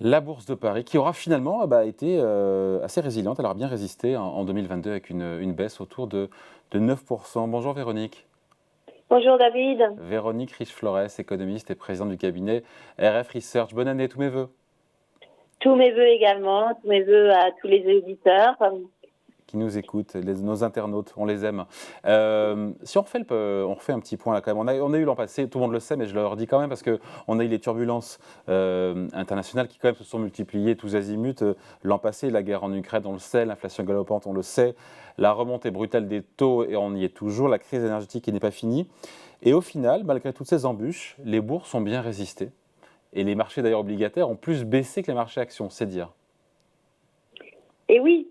La bourse de Paris qui aura finalement été assez résiliente, elle aura bien résisté en 2022 avec une baisse autour de 9%. Bonjour Véronique. Bonjour David, Véronique Riche-Flores, économiste et présidente du cabinet RF Research. Bonne année, tous mes voeux. tous mes voeux également, tous mes voeux à tous les auditeurs. Qui nous écoutent, nos internautes, on les aime. Si on refait un petit point là quand même, on a eu l'an passé, tout le monde le sait, mais je le redis quand même parce qu'on a eu les turbulences internationales qui quand même se sont multipliées tous azimuts. L'an passé, la guerre en Ukraine, on le sait, l'inflation galopante, on le sait, la remontée brutale des taux, et on y est toujours, la crise énergétique qui n'est pas finie. Et au final, malgré toutes ces embûches, les bourses ont bien résisté. Et les marchés d'ailleurs obligataires ont plus baissé que les marchés actions, c'est dire. Et oui,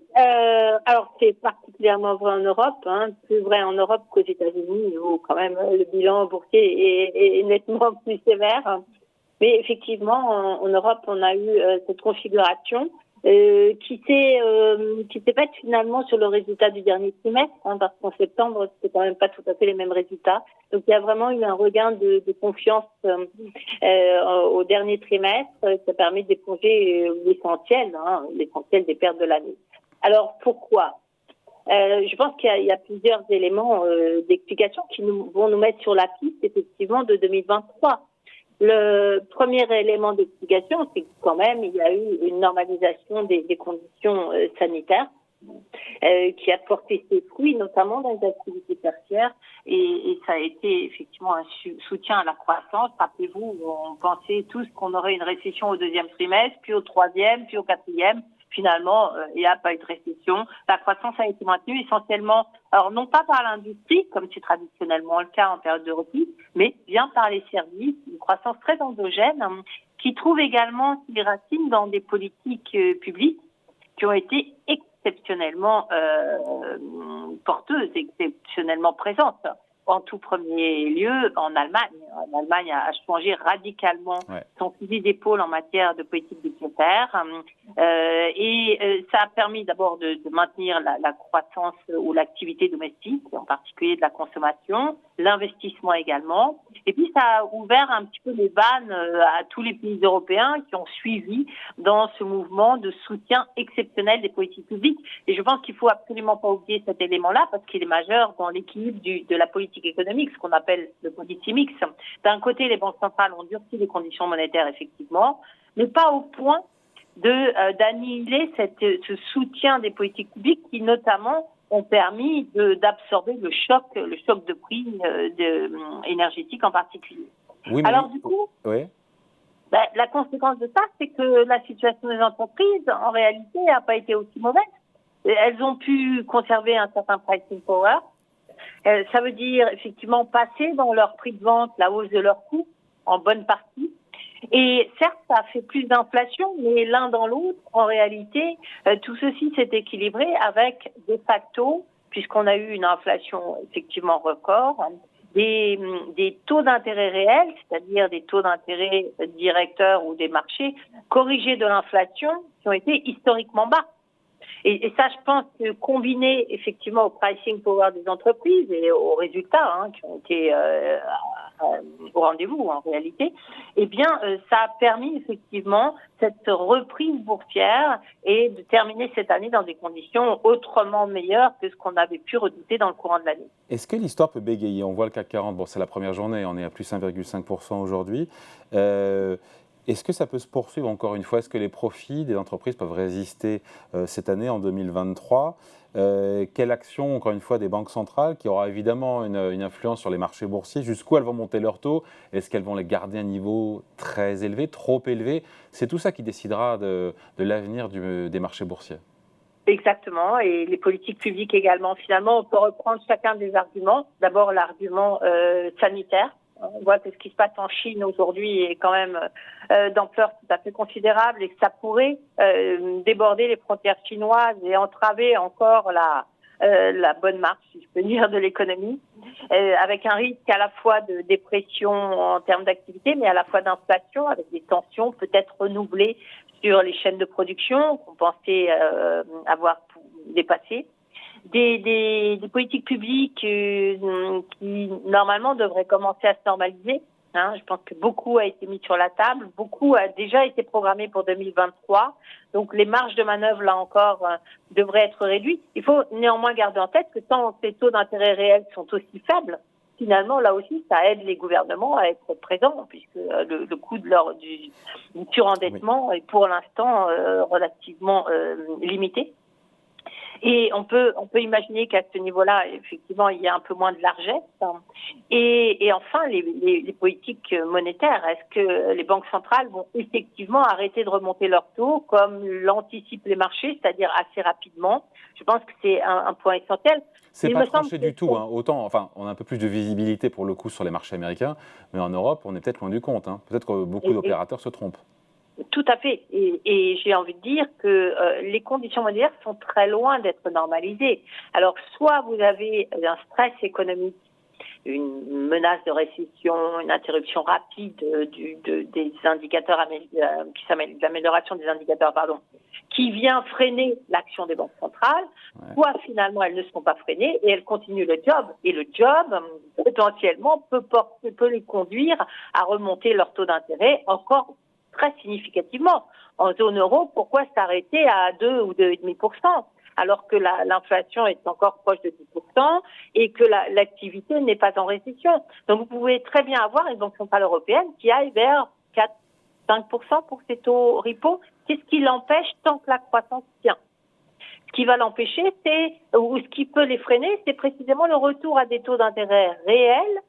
alors c'est particulièrement vrai en Europe, plus vrai en Europe qu'aux États-Unis, où quand même le bilan boursier est nettement plus sévère. Mais effectivement, en Europe, on a eu cette configuration qui s'est faite finalement sur le résultat du dernier trimestre, parce qu'en septembre, c'était quand même pas tout à fait les mêmes résultats. Donc il y a vraiment eu un regain de confiance au dernier trimestre, ça permet d'éponger l'essentiel des pertes de l'année. Alors pourquoi je pense qu'il y a plusieurs éléments d'explication qui vont nous mettre sur la piste effectivement de 2023. Le premier élément d'explication, c'est que quand même il y a eu une normalisation des conditions sanitaires qui a porté ses fruits, notamment dans les activités tertiaires, et ça a été effectivement un soutien à la croissance. Rappelez-vous, on pensait tous qu'on aurait une récession au deuxième trimestre, puis au troisième, puis au quatrième. Finalement, il n'y a pas eu de récession. La croissance a été maintenue essentiellement, alors non pas par l'industrie, comme c'est traditionnellement le cas en période de repli, mais bien par les services, une croissance très endogène, qui trouve également ses racines dans des politiques publiques qui ont été exceptionnellement porteuses, exceptionnellement présentes. En tout premier lieu, en Allemagne. L'Allemagne a changé radicalement son fusil d'épaule en matière de politique budgétaire. Ça a permis d'abord de maintenir la croissance ou l'activité domestique, en particulier de la consommation, l'investissement également. Et puis ça a ouvert un petit peu les vannes à tous les pays européens qui ont suivi dans ce mouvement de soutien exceptionnel des politiques publiques. Et je pense qu'il faut absolument pas oublier cet élément-là parce qu'il est majeur dans l'équilibre de la politique économique, ce qu'on appelle le policy mix. D'un côté, les banques centrales ont durci les conditions monétaires, effectivement, mais pas au point d'annihiler ce soutien des politiques publiques qui, notamment, ont permis d'absorber le choc de prix énergétique en particulier. Oui, mais alors, du coup, oui. La conséquence de ça, c'est que la situation des entreprises, en réalité, n'a pas été aussi mauvaise. Elles ont pu conserver un certain pricing power. Ça veut dire, effectivement, passer dans leur prix de vente la hausse de leurs coûts, en bonne partie. Et certes, ça a fait plus d'inflation, mais l'un dans l'autre, en réalité, tout ceci s'est équilibré avec, de facto, puisqu'on a eu une inflation effectivement record, des taux d'intérêt réels, c'est-à-dire des taux d'intérêt directeurs ou des marchés, corrigés de l'inflation, qui ont été historiquement bas. Et ça, je pense que combiné effectivement au pricing power des entreprises et aux résultats qui ont été au rendez-vous en réalité, eh bien, ça a permis effectivement cette reprise boursière et de terminer cette année dans des conditions autrement meilleures que ce qu'on avait pu redouter dans le courant de l'année. Est-ce que l'histoire peut bégayer? On voit le CAC 40, bon, c'est la première journée, on est à plus 1,5% aujourd'hui. Est-ce que ça peut se poursuivre encore une fois? Est-ce que les profits des entreprises peuvent résister cette année, en 2023? Quelle action, encore une fois, des banques centrales qui aura évidemment une influence sur les marchés boursiers? Jusqu'où elles vont monter leurs taux? Est-ce qu'elles vont les garder à un niveau très élevé, trop élevé? C'est tout ça qui décidera de l'avenir des marchés boursiers. Exactement, et les politiques publiques également. Finalement, on peut reprendre chacun des arguments. D'abord, l'argument sanitaire. On voit que ce qui se passe en Chine aujourd'hui est quand même d'ampleur tout à fait considérable et que ça pourrait déborder les frontières chinoises et entraver encore la bonne marche, si je peux dire, de l'économie, avec un risque à la fois de dépression en termes d'activité, mais à la fois d'inflation, avec des tensions peut-être renouvelées sur les chaînes de production qu'on pensait avoir dépassées. Des politiques publiques qui, normalement, devraient commencer à se normaliser, Je pense que beaucoup a été mis sur la table, beaucoup a déjà été programmé pour 2023. Donc les marges de manœuvre, là encore, devraient être réduites. Il faut néanmoins garder en tête que tant ces taux d'intérêt réels sont aussi faibles, finalement, là aussi, ça aide les gouvernements à être présents, puisque le coût du surendettement est pour l'instant relativement limité. Et on peut imaginer qu'à ce niveau-là, effectivement, il y a un peu moins de largesse. Et enfin, les politiques monétaires, est-ce que les banques centrales vont effectivement arrêter de remonter leurs taux comme l'anticipent les marchés, c'est-à-dire assez rapidement? Je pense que c'est un point essentiel. C'est pas tranché du tout. Autant, enfin, on a un peu plus de visibilité pour le coup sur les marchés américains, mais en Europe, on est peut-être loin du compte. Peut-être que beaucoup d'opérateurs se trompent. Tout à fait. Et j'ai envie de dire que les conditions monétaires sont très loin d'être normalisées. Alors, soit vous avez un stress économique, une menace de récession, une interruption rapide des indicateurs, l'amélioration des indicateurs, qui vient freiner l'action des banques centrales, soit finalement elles ne sont pas freinées et elles continuent le job. Et le job, potentiellement, peut les conduire à remonter leur taux d'intérêt encore très significativement. En zone euro, pourquoi s'arrêter à 2 ou 2,5% alors que l'inflation est encore proche de 10% et que l'activité n'est pas en récession? Donc vous pouvez très bien avoir une banque centrale européenne qui aille vers 4-5% pour ses taux repo. Qu'est-ce qui l'empêche tant que la croissance tient? Ce qui va l'empêcher, ou ce qui peut les freiner, c'est précisément le retour à des taux d'intérêt réels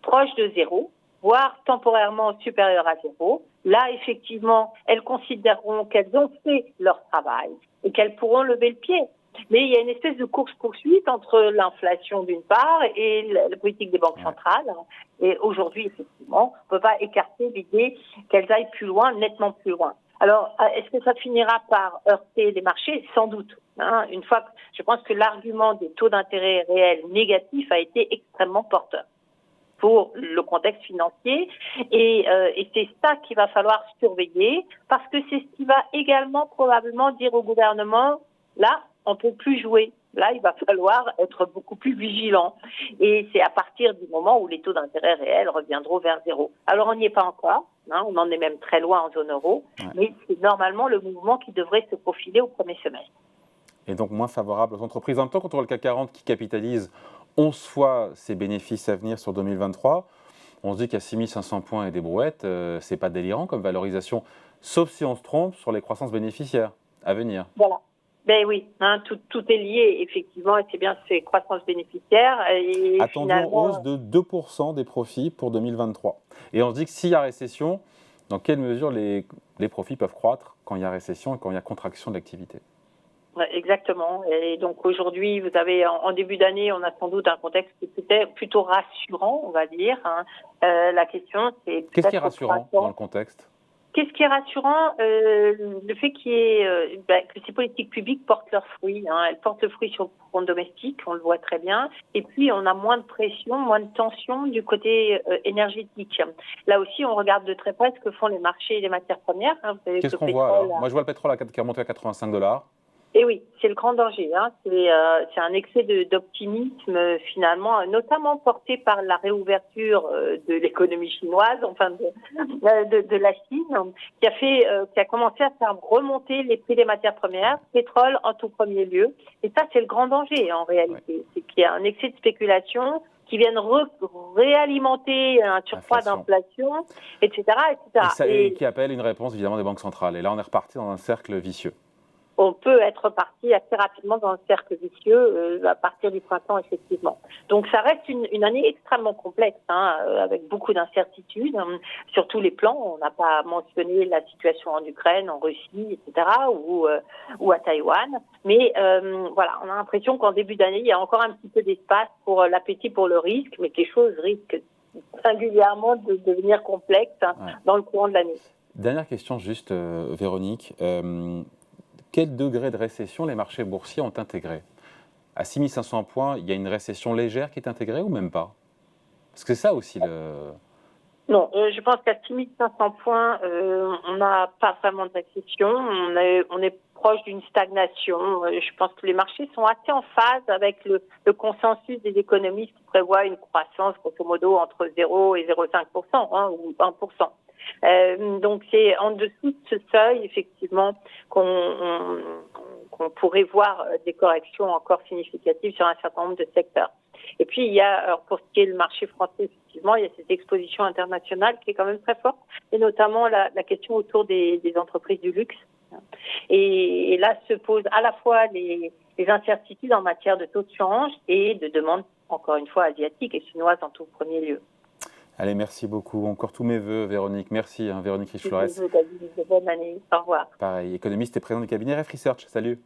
proches de zéro, voire temporairement supérieurs à zéro. Là, effectivement, elles considéreront qu'elles ont fait leur travail et qu'elles pourront lever le pied. Mais il y a une espèce de course-poursuite entre l'inflation d'une part et la politique des banques centrales. Et aujourd'hui, effectivement, on ne peut pas écarter l'idée qu'elles aillent plus loin, nettement plus loin. Alors, est-ce que ça finira par heurter les marchés? Sans doute. Une fois que je pense que l'argument des taux d'intérêt réels négatifs a été extrêmement porteur pour le contexte financier et c'est ça qu'il va falloir surveiller parce que c'est ce qui va également probablement dire au gouvernement, là, on ne peut plus jouer. Là, il va falloir être beaucoup plus vigilant. Et c'est à partir du moment où les taux d'intérêt réels reviendront vers zéro. Alors, on n'y est pas encore. On en est même très loin en zone euro. Mais c'est normalement le mouvement qui devrait se profiler au premier semestre. Et donc moins favorable aux entreprises. En même temps, quand on voit le CAC 40 qui capitalise 11 fois ses bénéfices à venir sur 2023, on se dit qu'à 6500 points et des brouettes, c'est pas délirant comme valorisation, sauf si on se trompe sur les croissances bénéficiaires à venir. Voilà. Ben oui, tout est lié, effectivement, et c'est bien ces croissances bénéficiaires. Et attendu en hausse de 2% des profits pour 2023. Et on se dit que s'il y a récession, dans quelle mesure les profits peuvent croître quand il y a récession et quand il y a contraction de l'activité? Exactement. Et donc aujourd'hui, vous avez en début d'année, on a sans doute un contexte qui était plutôt rassurant, on va dire. La question, c'est qu'est-ce qui est rassurant dans le contexte? Qu'est-ce qui est rassurant? Le fait que ces politiques publiques portent leurs fruits. Elles portent le fruit sur le front domestique, on le voit très bien. Et puis, on a moins de pression, moins de tension du côté énergétique. Là aussi, on regarde de très près ce que font les marchés et les matières premières. Qu'est-ce qu'on voit alors? Moi, je vois le pétrole qui est remonté à $85. Et oui, c'est le grand danger. C'est un excès d'optimisme finalement, notamment porté par la réouverture de l'économie chinoise, enfin de la Chine, qui a commencé à faire remonter les prix des matières premières, pétrole en tout premier lieu. Et ça, c'est le grand danger en réalité. C'est qu'il y a un excès de spéculation qui viennent réalimenter un surpoids d'inflation, etc., etc. Et qui appelle une réponse évidemment des banques centrales. Et là, on est reparti dans un cercle vicieux. On peut être parti assez rapidement dans un cercle vicieux à partir du printemps, effectivement. Donc, ça reste une année extrêmement complexe, avec beaucoup d'incertitudes sur tous les plans. On n'a pas mentionné la situation en Ukraine, en Russie, etc., ou à Taïwan. Mais voilà, on a l'impression qu'en début d'année, il y a encore un petit peu d'espace pour l'appétit pour le risque, mais que les choses risquent singulièrement de devenir complexes dans le courant de l'année. Dernière question juste, Véronique. Quel degré de récession les marchés boursiers ont intégré? À 6500 points, il y a une récession légère qui est intégrée ou même pas? Parce que c'est ça aussi le... Non, je pense qu'à 6500 points, on n'a pas vraiment de récession. On est proche d'une stagnation. Je pense que les marchés sont assez en phase avec le consensus des économistes qui prévoient une croissance grosso modo entre 0 et 0,5%, hein, ou 1%. Donc c'est en dessous de ce seuil effectivement qu'on pourrait voir des corrections encore significatives sur un certain nombre de secteurs. Et puis il y a, alors pour ce qui est le marché français, effectivement, il y a cette exposition internationale qui est quand même très forte, et notamment la question autour des entreprises du luxe. Et là se posent à la fois les incertitudes en matière de taux de change et de demande, encore une fois, asiatique et chinoise en tout premier lieu. Allez, merci beaucoup. Encore tous mes voeux, Véronique. Merci, Véronique Riche-Flores. Bonne année. Au revoir. Pareil, économiste et président du cabinet Ref Research. Salut.